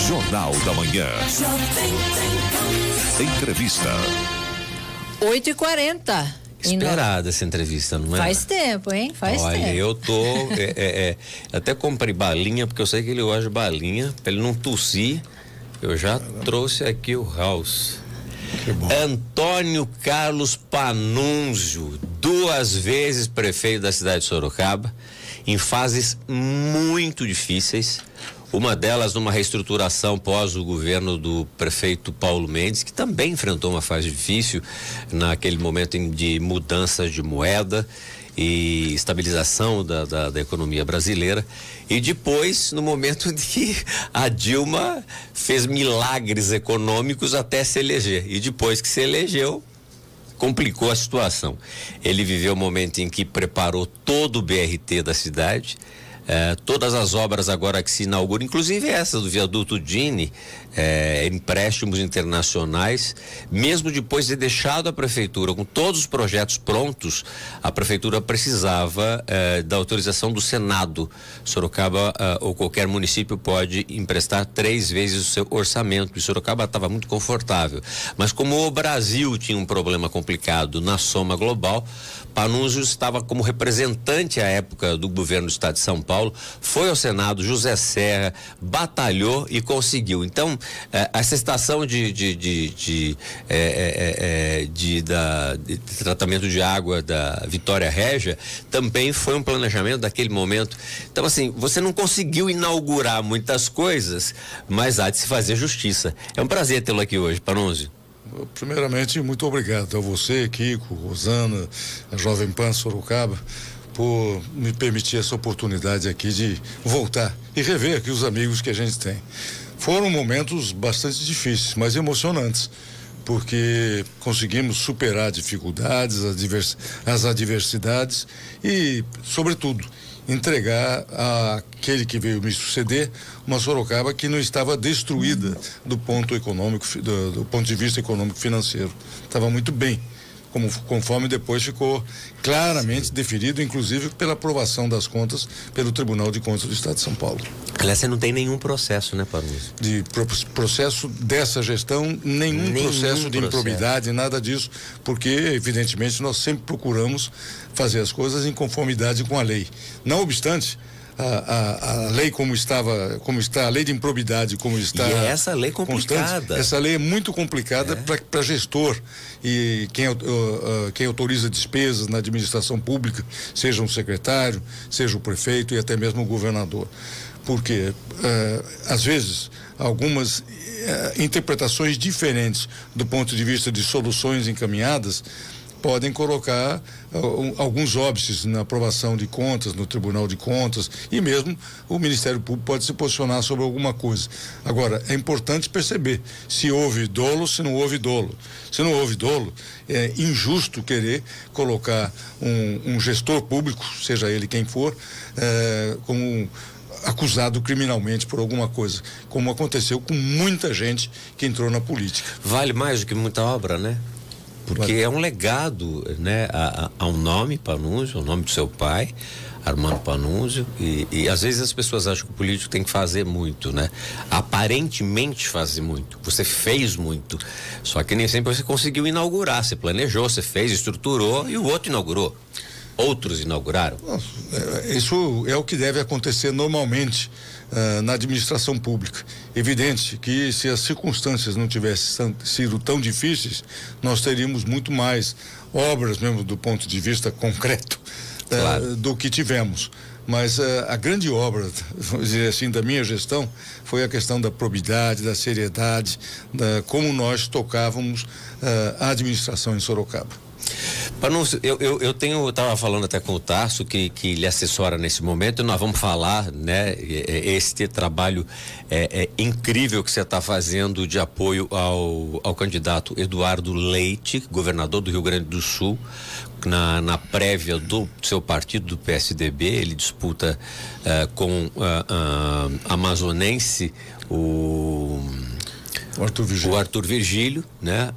Jornal da Manhã. Entrevista. 8h40. Esperada essa entrevista, não é? Faz tempo, hein? Faz tempo. Olha, eu tô... até comprei balinha, porque eu sei que ele gosta de balinha, pra ele não tossir. Eu já trouxe aqui o House. Que bom. Antônio Carlos Panunzio, 2 vezes prefeito da cidade de Sorocaba, em fases muito difíceis. Uma delas numa reestruturação pós o governo do prefeito Paulo Mendes, que também enfrentou uma fase difícil naquele momento de mudança de moeda e estabilização da economia brasileira. E depois, no momento em que a Dilma fez milagres econômicos até se eleger. E depois que se elegeu, complicou a situação. Ele viveu o momento em que preparou todo o BRT da cidade. Todas as obras agora que se inauguram, inclusive essa do viaduto Dini, empréstimos internacionais, mesmo depois de ter deixado a prefeitura com todos os projetos prontos, a prefeitura precisava da autorização do Senado. Sorocaba ou qualquer município pode emprestar 3 vezes o seu orçamento, e Sorocaba estava muito confortável. Mas como o Brasil tinha um problema complicado na soma global, Panunzio estava como representante à época do governo do estado de São Paulo, foi ao Senado, José Serra, batalhou e conseguiu. Então, essa estação de tratamento de água da Vitória Régia também foi um planejamento daquele momento. Então, assim, você não conseguiu inaugurar muitas coisas, mas há de se fazer justiça. É um prazer tê-lo aqui hoje, Panunzio. Primeiramente, muito obrigado a você, Kiko, Rosana, a Jovem Pan Sorocaba, por me permitir essa oportunidade aqui de voltar e rever aqui os amigos que a gente tem. Foram momentos bastante difíceis, mas emocionantes, porque conseguimos superar dificuldades, as adversidades e, sobretudo, entregar àquele que veio me suceder uma Sorocaba que não estava destruída do ponto econômico, do ponto de vista econômico financeiro. Estava muito bem, conforme depois ficou claramente definido, inclusive pela aprovação das contas pelo Tribunal de Contas do Estado de São Paulo. Aliás, você não tem nenhum processo, né, Panunzio? De processo dessa gestão, nenhum processo de improbidade, nada disso, porque, evidentemente, nós sempre procuramos fazer as coisas em conformidade com a lei. Não obstante, a lei como está, a lei de improbidade como está... E é essa lei complicada. Constante, essa lei é muito complicada para gestor e quem autoriza despesas na administração pública, seja um secretário, seja o prefeito e até mesmo o governador. Porque, às vezes, algumas interpretações diferentes do ponto de vista de soluções encaminhadas podem colocar alguns óbices na aprovação de contas, no Tribunal de Contas, e mesmo o Ministério Público pode se posicionar sobre alguma coisa. Agora, é importante perceber se houve dolo, se não houve dolo. Se não houve dolo, é injusto querer colocar um gestor público, seja ele quem for, como acusado criminalmente por alguma coisa, como aconteceu com muita gente que entrou na política. Vale mais do que muita obra, né? Porque é um legado, né? A um nome, Panunzio, o nome do seu pai, Armando Panunzio, e às vezes as pessoas acham que o político tem que fazer muito, né? Aparentemente fazer muito. Você fez muito, só que nem sempre você conseguiu inaugurar. Você planejou, você fez, estruturou e o outro inaugurou. Outros inauguraram. Isso é o que deve acontecer normalmente na administração pública. Evidente que se as circunstâncias não tivessem sido tão difíceis, nós teríamos muito mais obras mesmo do ponto de vista concreto do que tivemos. Mas a grande obra, vamos dizer assim, da minha gestão foi a questão da probidade, da seriedade, como nós tocávamos a administração em Sorocaba. Panunzio, eu estava falando até com o Tarso que lhe assessora nesse momento, e nós vamos falar, né, este trabalho incrível que você está fazendo de apoio ao candidato Eduardo Leite, governador do Rio Grande do Sul, na prévia do seu partido, do PSDB. Ele disputa com amazonense, o Arthur Virgílio, né?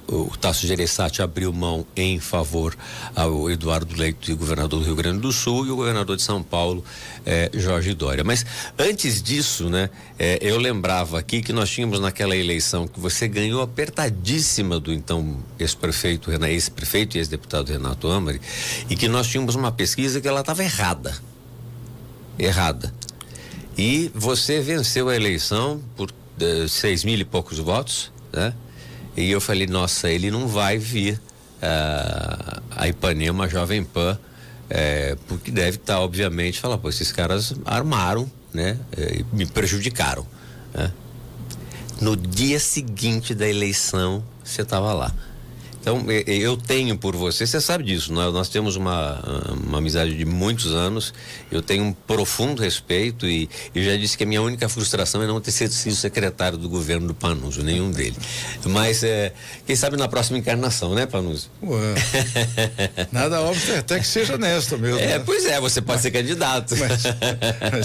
O Tasso Gereissati abriu mão em favor ao Eduardo Leite, governador do Rio Grande do Sul, e o governador de São Paulo, Jorge Dória. Mas antes disso, né? Eu lembrava aqui que nós tínhamos naquela eleição que você ganhou apertadíssima do então ex-prefeito e ex-deputado Renato Amari, e que nós tínhamos uma pesquisa que ela estava errada. E você venceu a eleição por 6.000 e poucos votos, né? E eu falei, nossa, ele não vai vir a Ipanema, a Jovem Pan, porque deve estar, obviamente, falar, pô, esses caras armaram, né? E me prejudicaram, né? No dia seguinte da eleição, você estava lá. Então, eu tenho por você sabe disso, nós temos uma amizade de muitos anos, eu tenho um profundo respeito e já disse que a minha única frustração é não ter sido secretário do governo do Panunzio, nenhum dele. Mas, quem sabe na próxima encarnação, né, Panunzio? Ué, nada óbvio, até que seja honesto mesmo. Né? Pois você pode ser candidato. Mas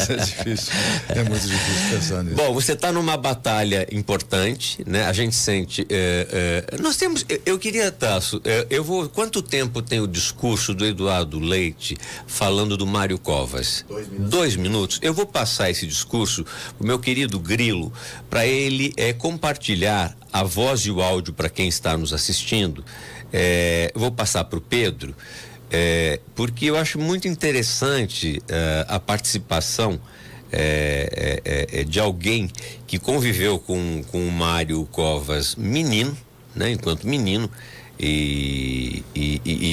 é difícil, é muito difícil pensar nisso. Bom, você está numa batalha importante, né? A gente sente, nós temos, eu queria, Tasso, quanto tempo tem o discurso do Eduardo Leite falando do Mário Covas? 2 minutos. 2 minutos. Eu vou passar esse discurso pro meu querido Grilo, para ele compartilhar a voz e o áudio para quem está nos assistindo. Eu vou passar para o Pedro, porque eu acho muito interessante a participação de alguém que conviveu com o Mário Covas menino, né, enquanto menino, e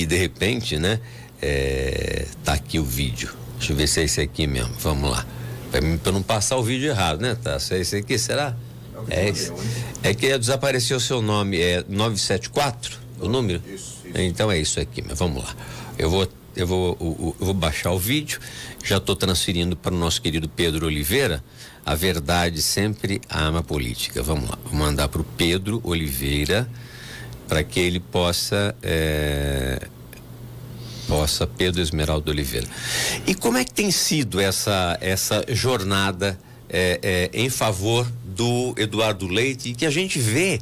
de repente, né, tá aqui o vídeo. Deixa eu ver se é esse aqui mesmo. Vamos lá. Para não passar o vídeo errado, né, tá? Se é esse aqui, será? É que desapareceu o seu nome. É 974 o número? Isso. Então é isso aqui, mas vamos lá. Eu vou baixar o vídeo. Já estou transferindo para o nosso querido Pedro Oliveira. A verdade sempre ama a política. Vamos lá. Vou mandar para o Pedro Oliveira para que ele possa Pedro Esmeraldo Oliveira. E como é que tem sido essa jornada em favor do Eduardo Leite, que a gente vê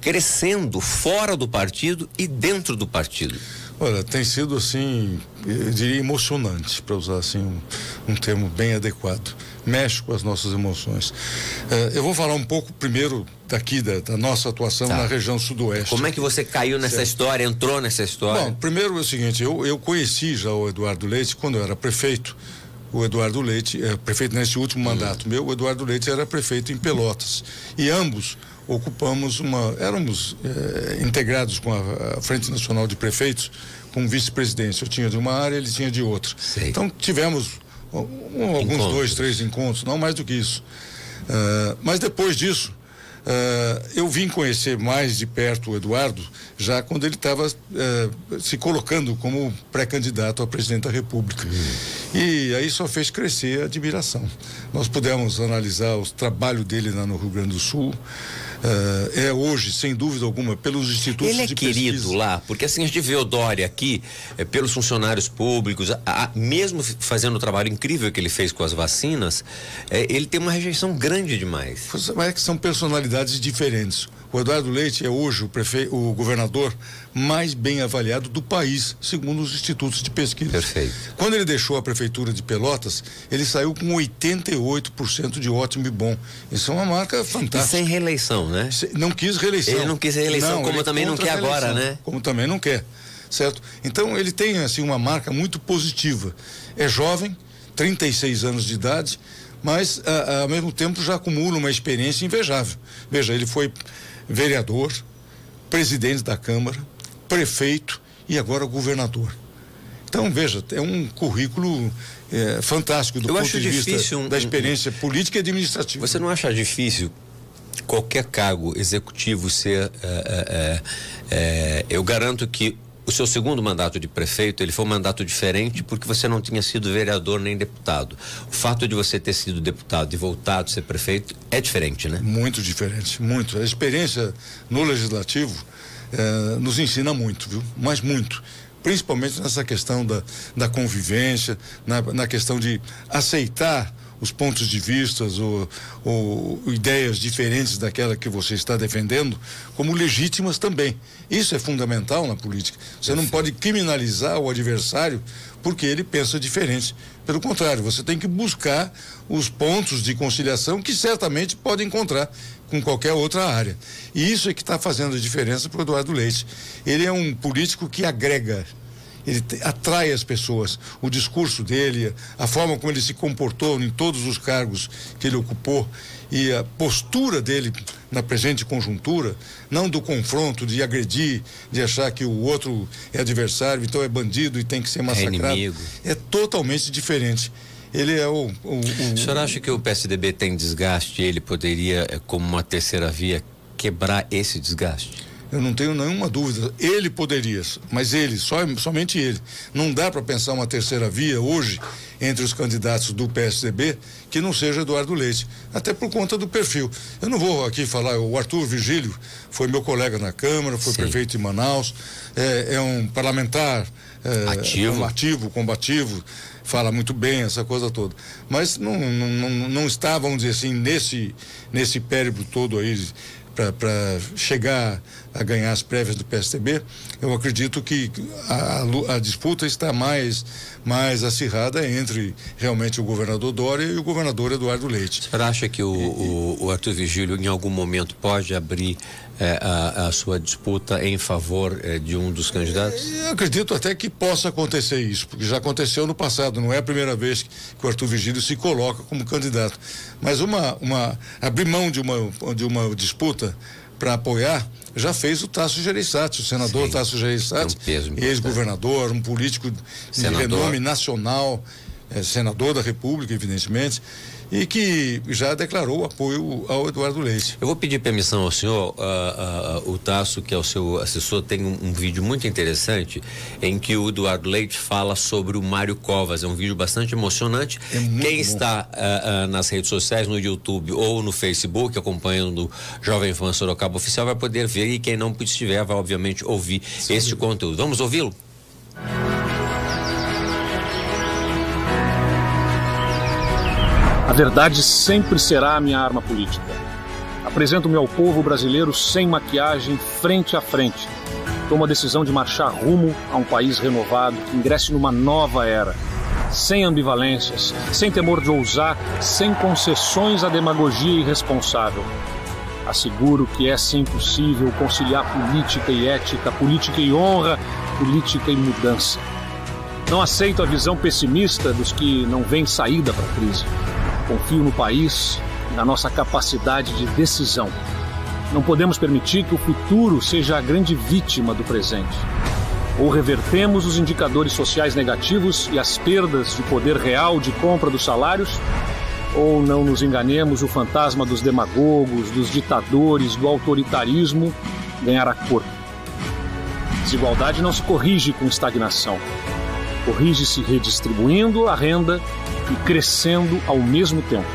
crescendo fora do partido e dentro do partido? Olha, tem sido assim, eu diria emocionante, para usar assim um termo bem adequado. Mexe com as nossas emoções. Eu vou falar um pouco primeiro daqui da nossa atuação na região sudoeste. Como é que você caiu nessa história, entrou nessa história? Bom, primeiro é o seguinte, eu conheci já o Eduardo Leite quando eu era prefeito. O Eduardo Leite, prefeito nesse último mandato meu, o Eduardo Leite era prefeito em Pelotas. E ambos ocupamos éramos integrados com a Frente Nacional de Prefeitos, com vice-presidência. Eu tinha de uma área, ele tinha de outra. Sei. Então tivemos alguns 2, 3 encontros, não mais do que isso. Mas depois disso, eu vim conhecer mais de perto o Eduardo já quando ele estava se colocando como pré-candidato a presidente da República. E aí só fez crescer a admiração. Nós pudemos analisar o trabalho dele lá no Rio Grande do Sul. Hoje, sem dúvida alguma, pelos institutos de pesquisa. Ele é querido lá, porque assim a gente vê o Dória aqui, pelos funcionários públicos, mesmo fazendo o trabalho incrível que ele fez com as vacinas, ele tem uma rejeição grande demais. Mas é que são personalidades diferentes. O Eduardo Leite é hoje o governador mais bem avaliado do país, segundo os institutos de pesquisa. Perfeito. Quando ele deixou a prefeitura de Pelotas, ele saiu com 88% de ótimo e bom. Isso é uma marca fantástica. E sem reeleição, né? Não quis reeleição. Ele não quis reeleição, como também não quer agora, né? Como também não quer, certo? Então ele tem assim uma marca muito positiva. É jovem, 36 anos de idade, mas ao mesmo tempo já acumula uma experiência invejável. Veja, ele foi vereador, presidente da Câmara, prefeito e agora governador. Então, veja, é um currículo fantástico do ponto de vista da experiência política e administrativa. Você não acha difícil qualquer cargo executivo ser... eu garanto que o seu segundo mandato de prefeito, ele foi um mandato diferente porque você não tinha sido vereador nem deputado. O fato de você ter sido deputado e voltado a ser prefeito é diferente, né? Muito diferente, muito. A experiência no legislativo nos ensina muito, viu? Mas muito. Principalmente nessa questão da convivência, na questão de aceitar os pontos de vista ou ideias diferentes daquela que você está defendendo como legítimas também. Isso é fundamental na política. Você não pode criminalizar o adversário porque ele pensa diferente. Pelo contrário, você tem que buscar os pontos de conciliação que certamente pode encontrar com qualquer outra área. E isso é que está fazendo a diferença para o Eduardo Leite. Ele é um político que agrega, ele atrai as pessoas. O discurso dele, a forma como ele se comportou em todos os cargos que ele ocupou e a postura dele na presente conjuntura, não do confronto, de agredir, de achar que o outro é adversário, então é bandido e tem que ser massacrado. É inimigo. É totalmente diferente. Ele é o senhor acha que o PSDB tem desgaste e ele poderia, como uma terceira via, quebrar esse desgaste? Eu não tenho nenhuma dúvida. Ele poderia, mas ele, somente ele. Não dá para pensar uma terceira via hoje entre os candidatos do PSDB que não seja Eduardo Leite, até por conta do perfil. Eu não vou aqui falar, o Arthur Virgílio foi meu colega na Câmara, foi prefeito de Manaus, é um parlamentar ativo, combativo, fala muito bem, essa coisa toda. Mas não está, vamos dizer assim, nesse périplo todo aí para chegar a ganhar as prévias do PSDB. Eu acredito que a disputa está mais acirrada entre realmente o governador Dória e o governador Eduardo Leite. Você acha que o Arthur Virgílio em algum momento pode abrir a sua disputa em favor de um dos candidatos? Eu acredito até que possa acontecer isso, porque já aconteceu no passado, não é a primeira vez que o Arthur Virgílio se coloca como candidato. Mas abrir mão de uma disputa para apoiar, já fez o Tasso Gereissati, o senador Tasso Gereissati, ex-governador, um político de renome nacional, senador da República, evidentemente, e que já declarou apoio ao Eduardo Leite. Eu vou pedir permissão ao senhor. O Tasso, que é o seu assessor, tem um vídeo muito interessante em que o Eduardo Leite fala sobre o Mário Covas. É um vídeo bastante emocionante. Quem está nas redes sociais, no YouTube ou no Facebook, acompanhando o Jovem Pan Sorocaba Oficial, vai poder ver, e quem não estiver vai obviamente ouvir este conteúdo. Vamos ouvi-lo? A verdade sempre será a minha arma política. Apresento-me ao povo brasileiro sem maquiagem, frente a frente. Tomo a decisão de marchar rumo a um país renovado que ingresse numa nova era, sem ambivalências, sem temor de ousar, sem concessões à demagogia irresponsável. Asseguro que é sim possível conciliar política e ética, política e honra, política e mudança. Não aceito a visão pessimista dos que não veem saída para a crise. Confio no país e na nossa capacidade de decisão. Não podemos permitir que o futuro seja a grande vítima do presente. Ou revertemos os indicadores sociais negativos e as perdas de poder real de compra dos salários, ou não nos enganemos, o fantasma dos demagogos, dos ditadores, do autoritarismo ganhará corpo. Desigualdade não se corrige com estagnação. Corrige-se redistribuindo a renda e crescendo ao mesmo tempo.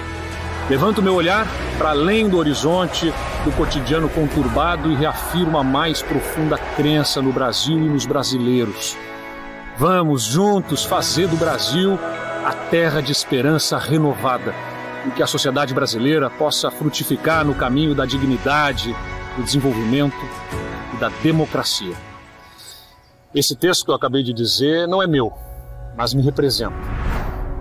Levanto meu olhar para além do horizonte do cotidiano conturbado e reafirmo a mais profunda crença no Brasil e nos brasileiros. Vamos juntos fazer do Brasil a terra de esperança renovada, em que a sociedade brasileira possa frutificar no caminho da dignidade, do desenvolvimento e da democracia. Esse texto que eu acabei de dizer não é meu, mas me representa.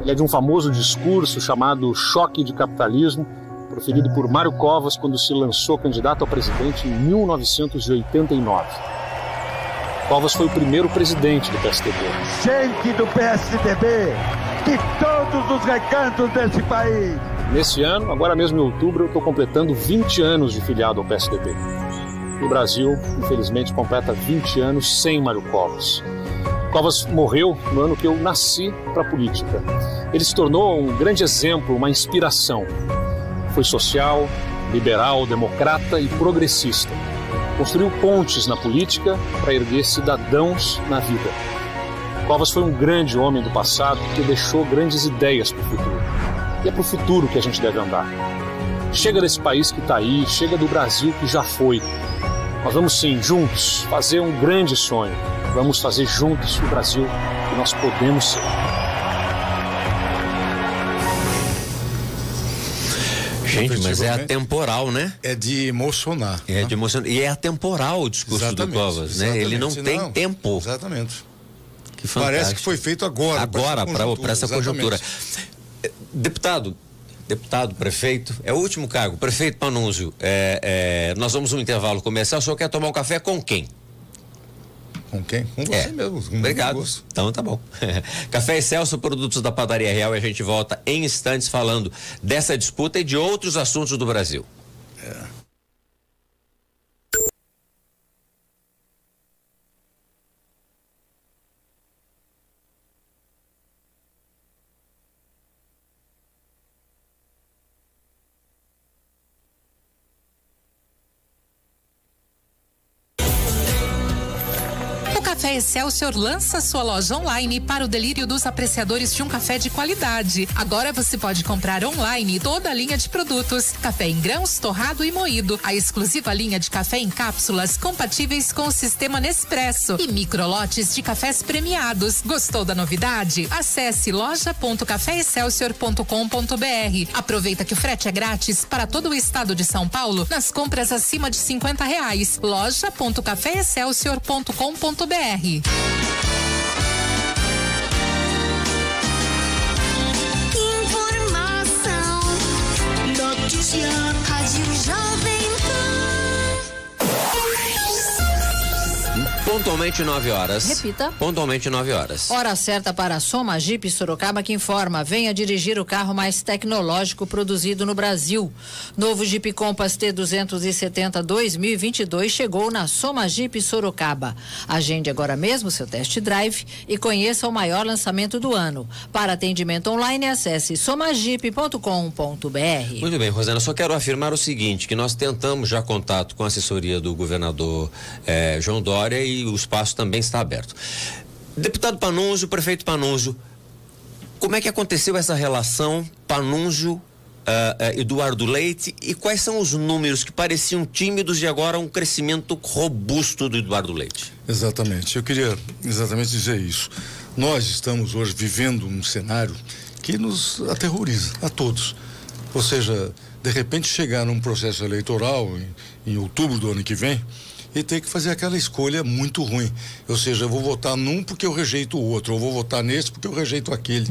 Ele é de um famoso discurso chamado Choque de Capitalismo, proferido por Mário Covas quando se lançou candidato a presidente em 1989. Covas foi o primeiro presidente do PSDB. Gente do PSDB, de todos os recantos desse país. Nesse ano, agora mesmo em outubro, eu estou completando 20 anos de filiado ao PSDB. E o Brasil, infelizmente, completa 20 anos sem Mário Covas. Covas morreu no ano que eu nasci para a política. Ele se tornou um grande exemplo, uma inspiração. Foi social, liberal, democrata e progressista. Construiu pontes na política para erguer cidadãos na vida. Covas foi um grande homem do passado que deixou grandes ideias para o futuro. E é para o futuro que a gente deve andar. Chega desse país que está aí, chega do Brasil que já foi. Nós vamos sim, juntos, fazer um grande sonho. Vamos fazer juntos o Brasil que nós podemos ser. Gente, mas é atemporal, né? É de emocionar. É de emocionar. E é atemporal o discurso do Covas, né? Ele não tem tempo. Exatamente. Que fantástico. Parece que foi feito agora. Agora, para essa conjuntura. Deputado, prefeito, é o último cargo. Prefeito Panunzio, nós vamos um intervalo comercial. O senhor quer tomar um café com quem? Com quem? Com você mesmo. Obrigado. Então tá bom. Café Excelsior, produtos da Padaria Real, e a gente volta em instantes falando dessa disputa e de outros assuntos do Brasil. Café Excelsior lança sua loja online para o delírio dos apreciadores de um café de qualidade. Agora você pode comprar online toda a linha de produtos: café em grãos, torrado e moído, a exclusiva linha de café em cápsulas compatíveis com o sistema Nespresso e microlotes de cafés premiados. Gostou da novidade? Acesse loja.cafeexcelsior.com.br. Aproveita que o frete é grátis para todo o estado de São Paulo nas compras acima de R$50. loja.cafeexcelsior.com.br. Informação, notícia, Rádio Jovem Pontualmente 9 horas. Repita. Pontualmente 9 horas. Hora certa para a Soma Jeep Sorocaba, que informa: venha dirigir o carro mais tecnológico produzido no Brasil. Novo Jeep Compass T270 2022 chegou na Soma Jeep Sorocaba. Agende agora mesmo seu test drive e conheça o maior lançamento do ano. Para atendimento online, acesse somajeep.com.br. Muito bem, Rosana, só quero afirmar o seguinte, que nós tentamos já contato com a assessoria do governador João Dória e o espaço também está aberto. Deputado Panunzio, prefeito Panunzio, como é que aconteceu essa relação Panunzio Eduardo Leite, e quais são os números que pareciam tímidos e agora um crescimento robusto do Eduardo Leite? Exatamente, eu queria exatamente dizer isso. Nós estamos hoje vivendo um cenário que nos aterroriza a todos. Ou seja, de repente chegar num processo eleitoral em outubro do ano que vem e ter que fazer aquela escolha muito ruim. Ou seja, eu vou votar num porque eu rejeito o outro, ou vou votar nesse porque eu rejeito aquele,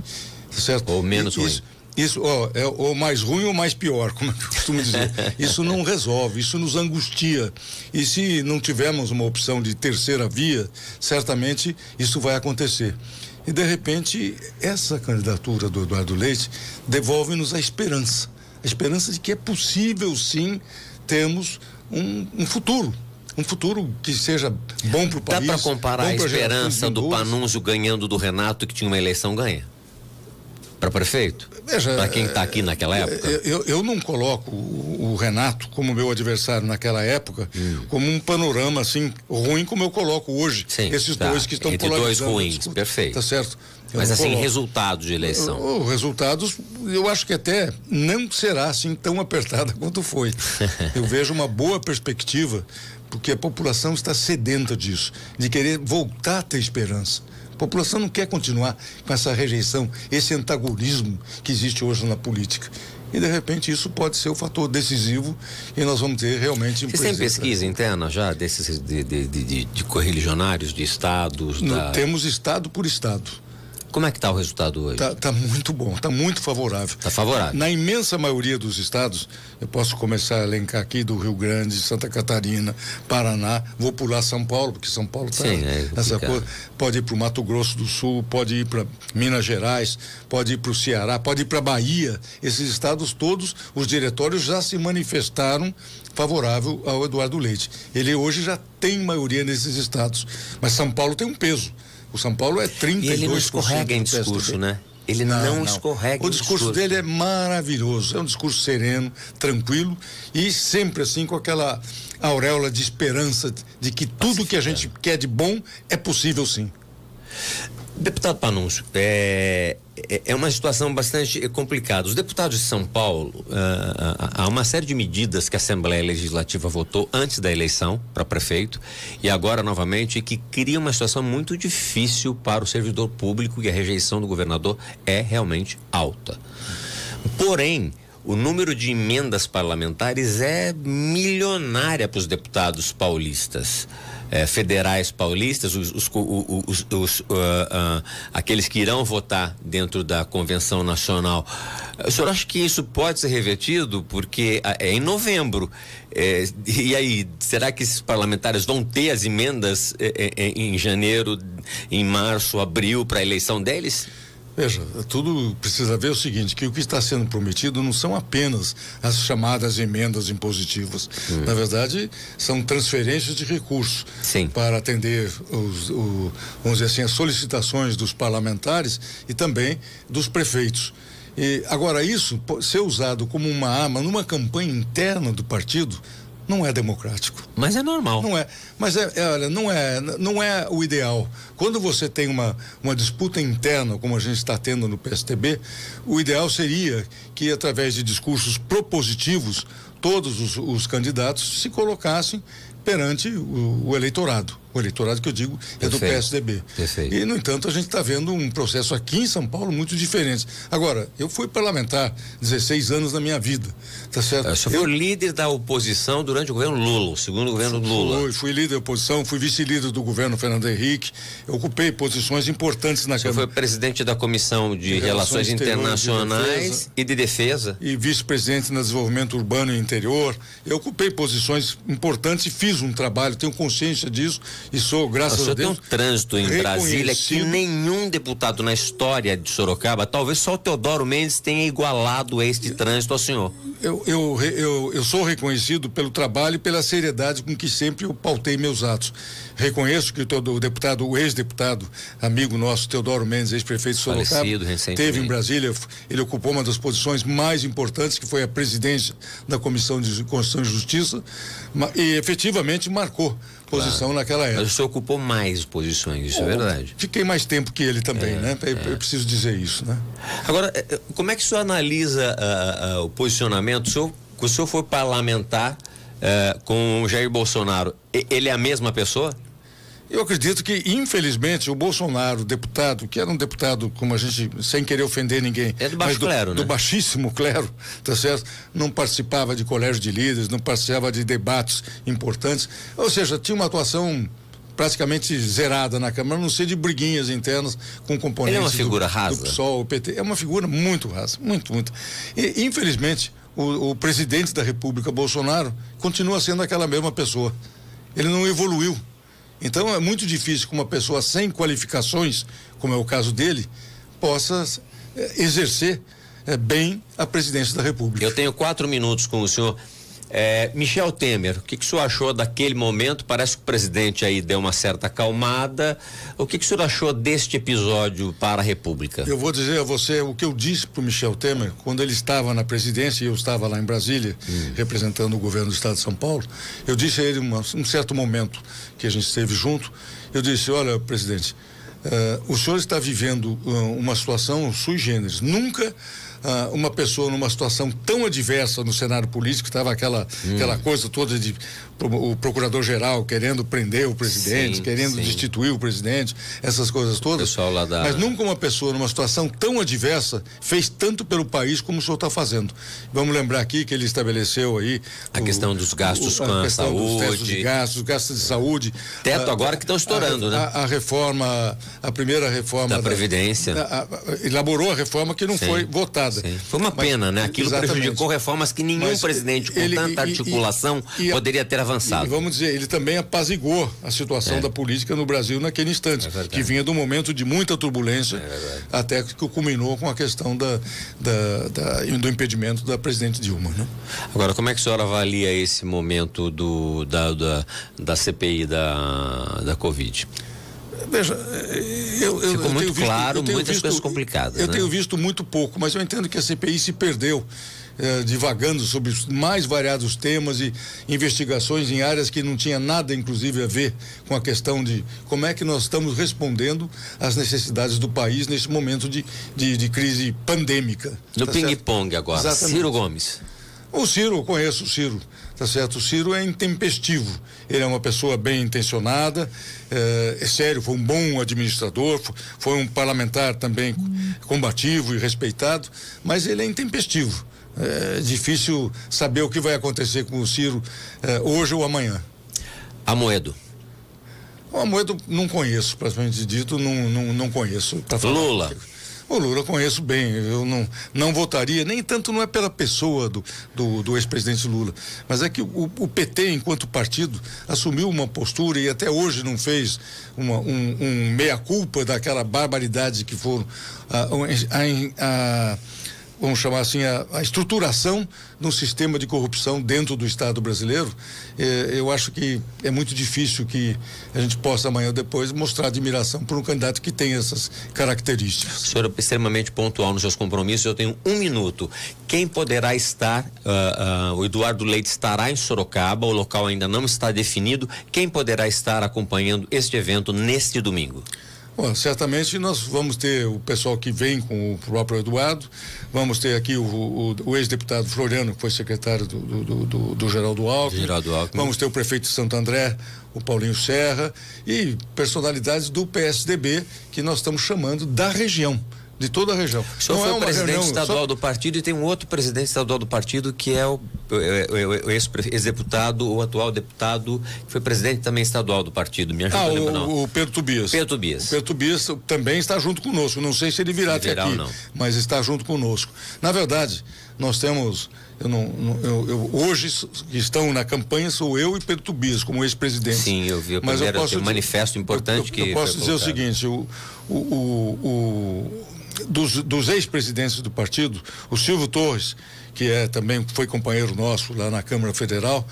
certo? Ou menos ruim. Isso, é ou mais ruim ou mais pior, como eu costumo dizer. Isso não resolve, isso nos angustia. E se não tivermos uma opção de terceira via, certamente isso vai acontecer. E de repente, essa candidatura do Eduardo Leite devolve-nos a esperança de que é possível sim termos um futuro. Um futuro que seja bom para o país. Dá para comparar a esperança do Panunzio ganhando do Renato, que tinha uma eleição ganha? Para prefeito? Para quem está aqui naquela época? Eu não coloco o Renato como meu adversário naquela época como um panorama assim ruim como eu coloco hoje. Sim, esses dois que estão polarizando. Dois ruins, perfeito. Tá certo. Mas assim, resultado de eleição. Resultados, eu acho que até não será assim tão apertada quanto foi. Eu vejo uma boa perspectiva, porque a população está sedenta disso, de querer voltar a ter esperança. A população não quer continuar com essa rejeição, esse antagonismo que existe hoje na política. E, de repente, isso pode ser o fator decisivo e nós vamos ter realmente um presidente. Você tem pesquisa interna já desses de correligionários, de estados? Temos estado por estado. Como é que está o resultado hoje? Tá muito bom, está muito favorável. Está favorável. Na imensa maioria dos estados, eu posso começar a elencar aqui do Rio Grande, Santa Catarina, Paraná, vou pular São Paulo, porque São Paulo está nessa coisa. Pode ir para o Mato Grosso do Sul, pode ir para Minas Gerais, pode ir para o Ceará, pode ir para Bahia. Esses estados todos, os diretórios já se manifestaram favorável ao Eduardo Leite. Ele hoje já tem maioria nesses estados, mas São Paulo tem um peso. O São Paulo é 32%. E ele não escorrega em discurso, né? Ele não escorrega. O discurso dele é maravilhoso, é um discurso sereno, tranquilo e sempre assim com aquela auréola de esperança de que tudo que a gente quer de bom é possível sim. Deputado Panunzio, é uma situação bastante complicada. Os deputados de São Paulo, há uma série de medidas que a Assembleia Legislativa votou antes da eleição para prefeito e agora novamente que cria uma situação muito difícil para o servidor público e a rejeição do governador é realmente alta. Porém, o número de emendas parlamentares é milionária para os deputados paulistas. Federais paulistas, aqueles que irão votar dentro da Convenção Nacional. O senhor acha que isso pode ser revertido? Porque é em novembro. E aí, será que esses parlamentares vão ter as emendas em janeiro, em março, abril, para a eleição deles? Veja, tudo precisa ver o seguinte, que o que está sendo prometido não são apenas as chamadas emendas impositivas. Na verdade, são transferências de recursos para atender vamos dizer assim, as solicitações dos parlamentares e também dos prefeitos. E agora, isso ser usado como uma arma numa campanha interna do partido não é democrático. Mas é normal. Não é. Mas olha, não é o ideal. Quando você tem uma disputa interna, como a gente está tendo no PSTB, o ideal seria que, através de discursos propositivos, todos os candidatos se colocassem perante o eleitorado. O eleitorado que eu digo é do PSDB. Perfeito. E, no entanto, a gente está vendo um processo aqui em São Paulo muito diferente. Agora, eu fui parlamentar 16 anos da minha vida, tá certo? O senhor foi líder da oposição durante o governo Lula, o segundo governo Lula. Fui líder da oposição, fui vice-líder do governo Fernando Henrique, eu ocupei posições importantes na Câmara. O senhor foi presidente da Comissão de Relações Internacionais e de Defesa. E vice-presidente no desenvolvimento urbano e interior. Eu ocupei posições importantes e fiz um trabalho, tenho consciência disso. E sou, graças a Deus, tem um trânsito em Brasília que nenhum deputado na história de Sorocaba, talvez só o Teodoro Mendes, tenha igualado este trânsito ao senhor. Eu sou reconhecido pelo trabalho e pela seriedade com que sempre eu pautei meus atos. Reconheço que o ex-deputado, amigo nosso, Teodoro Mendes, ex-prefeito de Sorocaba, esteve em Brasília, ele ocupou uma das posições mais importantes, que foi a presidência da Comissão de Constituição e Justiça, e efetivamente marcou posição naquela época. Mas o senhor ocupou mais posições, isso é verdade. Fiquei mais tempo que ele também, né? Eu preciso dizer isso, né? Agora, como é que o senhor analisa o posicionamento? O senhor foi parlamentar com o Jair Bolsonaro, ele é a mesma pessoa? Eu acredito que, infelizmente, o Bolsonaro, deputado, que era um deputado, como a gente, sem querer ofender ninguém, é do baixo clero, né? Do baixíssimo clero, tá certo? Não participava de colégio de líderes, não participava de debates importantes, ou seja, tinha uma atuação praticamente zerada na Câmara, a não ser de briguinhas internas com componentes. Ele é uma figura rasa. Do PSOL, o PT, é uma figura muito rasa, muito. E, infelizmente, o presidente da República, Bolsonaro, continua sendo aquela mesma pessoa. Ele não evoluiu. Então é muito difícil que uma pessoa sem qualificações, como é o caso dele, possa exercer bem a presidência da República. Eu tenho 4 minutos com o senhor. Michel Temer, o que o senhor achou daquele momento? Parece que o presidente aí deu uma certa acalmada. O que o senhor achou deste episódio para a República? Eu vou dizer a você o que eu disse para o Michel Temer quando ele estava na presidência e eu estava lá em Brasília, representando o governo do estado de São Paulo. Eu disse a ele um certo momento que a gente esteve junto, eu disse: olha, presidente, o senhor está vivendo uma situação sui generis. Nunca uma pessoa numa situação tão adversa no cenário político, estava aquela coisa toda de o procurador-geral querendo prender o presidente, querendo destituir o presidente, essas coisas todas. Mas nunca uma pessoa numa situação tão adversa fez tanto pelo país como o senhor está fazendo. Vamos lembrar aqui que ele estabeleceu aí a questão dos gastos com a saúde, os gastos de saúde. Teto agora que estão estourando, né? A primeira reforma da Previdência. Elaborou a reforma que não foi votada. Foi uma pena, né? Aquilo prejudicou reformas que nenhum presidente com tanta articulação poderia ter avançado. E vamos dizer, ele também apaziguou a situação da política no Brasil naquele instante, que vinha de um momento de muita turbulência, até que culminou com a questão do impedimento da presidente Dilma, né? Agora, como é que a senhora avalia esse momento da CPI da Covid? Veja, ficou muito claro, muitas coisas complicadas. Eu tenho visto muito pouco, mas eu entendo que a CPI se perdeu divagando sobre os mais variados temas e investigações em áreas que não tinha nada, inclusive, a ver com a questão de como é que nós estamos respondendo às necessidades do país nesse momento de crise pandêmica. No ping-pong agora, exatamente. Ciro Gomes. O Ciro, eu conheço o Ciro, tá certo? O Ciro é intempestivo, ele é uma pessoa bem intencionada, é sério, foi um bom administrador, foi um parlamentar também combativo e respeitado, mas ele é intempestivo. É difícil saber o que vai acontecer com o Ciro hoje ou amanhã. Amoedo. O Amoedo não conheço, praticamente dito, não conheço. Lula. O Lula eu conheço bem, eu não votaria, nem tanto não é pela pessoa do ex-presidente Lula, mas é que o PT, enquanto partido, assumiu uma postura e até hoje não fez um meia-culpa daquela barbaridade que foram vamos chamar assim, a estruturação de um sistema de corrupção dentro do Estado brasileiro. Eu acho que é muito difícil que a gente possa amanhã ou depois mostrar admiração por um candidato que tem essas características. O senhor é extremamente pontual nos seus compromissos, eu tenho 1 minuto. Quem poderá estar, o Eduardo Leite estará em Sorocaba, o local ainda não está definido. Quem poderá estar acompanhando este evento neste domingo? Bom, certamente nós vamos ter o pessoal que vem com o próprio Eduardo, vamos ter aqui o ex-deputado Floriano, que foi secretário do Geraldo Alckmin, vamos ter o prefeito de Santo André, o Paulinho Serra, e personalidades do PSDB que nós estamos chamando da região. De toda a região. O senhor foi o presidente estadual do partido e tem um outro presidente estadual do partido que é o ex-deputado, o atual deputado, que foi presidente também estadual do partido. Me ajuda a lembrar, não. O Pedro Tobias. Pedro Tobias. O Pedro Tobias também está junto conosco. Não sei se ele virá até aqui, mas está junto conosco. Na verdade, nós temos. Hoje estão na campanha, sou eu e Pedro Tobias, como ex-presidente. Sim, eu vi. Mas eu posso, um manifesto importante que. Eu posso dizer o seguinte: dos ex-presidentes do partido, o Silvio Torres, que também foi companheiro nosso lá na Câmara Federal,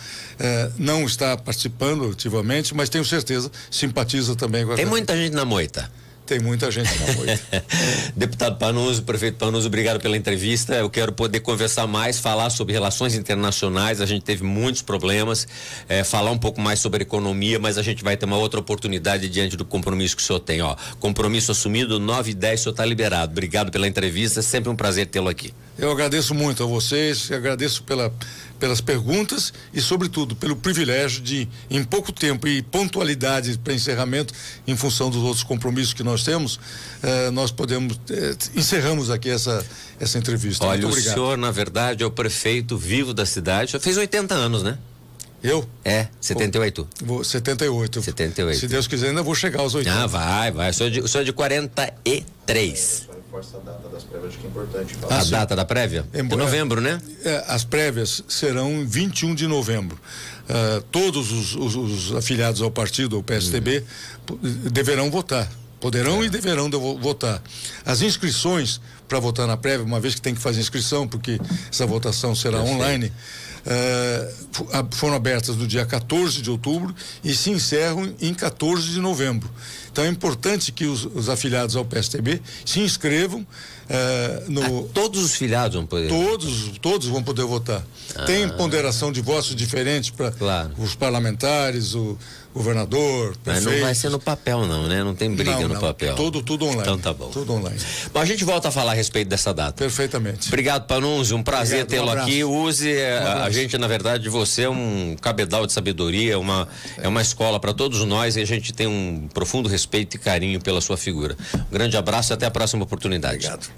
não está participando ativamente, mas tenho certeza, simpatiza também com a. Tem muita gente na moita. Tem muita gente na moita. Deputado Panunzio, prefeito Panunzio, obrigado pela entrevista. Eu quero poder conversar mais, falar sobre relações internacionais. A gente teve muitos problemas, falar um pouco mais sobre economia, mas a gente vai ter uma outra oportunidade diante do compromisso que o senhor tem. Compromisso assumido, 9h10, o senhor está liberado. Obrigado pela entrevista, sempre um prazer tê-lo aqui. Eu agradeço muito a vocês, agradeço pelas perguntas e, sobretudo, pelo privilégio de, em pouco tempo e pontualidade para encerramento, em função dos outros compromissos que nós temos, nós podemos, encerramos aqui essa entrevista. Olha, o senhor, na verdade, é o prefeito vivo da cidade, o senhor fez 80 anos, né? Eu? 78. 78. 78. Se Deus quiser, ainda vou chegar aos 80. Ah, vai. O senhor é de 43. A data das prévias, acho que é importante. A data da prévia? É novembro, né? As prévias serão em 21 de novembro. Todos os afiliados ao partido, ao PSDB, deverão votar. Poderão e deverão votar. As inscrições para votar na prévia, uma vez que tem que fazer inscrição, porque essa votação será online, foram abertas no dia 14 de outubro e se encerram em 14 de novembro. Então é importante que os afiliados ao PSDB se inscrevam todos os filiados vão poder todos vão poder votar. Tem ponderação de votos diferentes para os parlamentares, o governador, prefeito. Mas não vai ser no papel não, né? Não tem briga no papel. Tudo online. Então tá bom. Tudo online. Bom, a gente volta a falar a respeito dessa data. Perfeitamente. Obrigado, Panunzio, um prazer tê-lo aqui. Use a gente, na verdade, você é um cabedal de sabedoria, é uma escola para todos nós e a gente tem um profundo respeito e carinho pela sua figura. Um grande abraço e até a próxima oportunidade. Obrigado.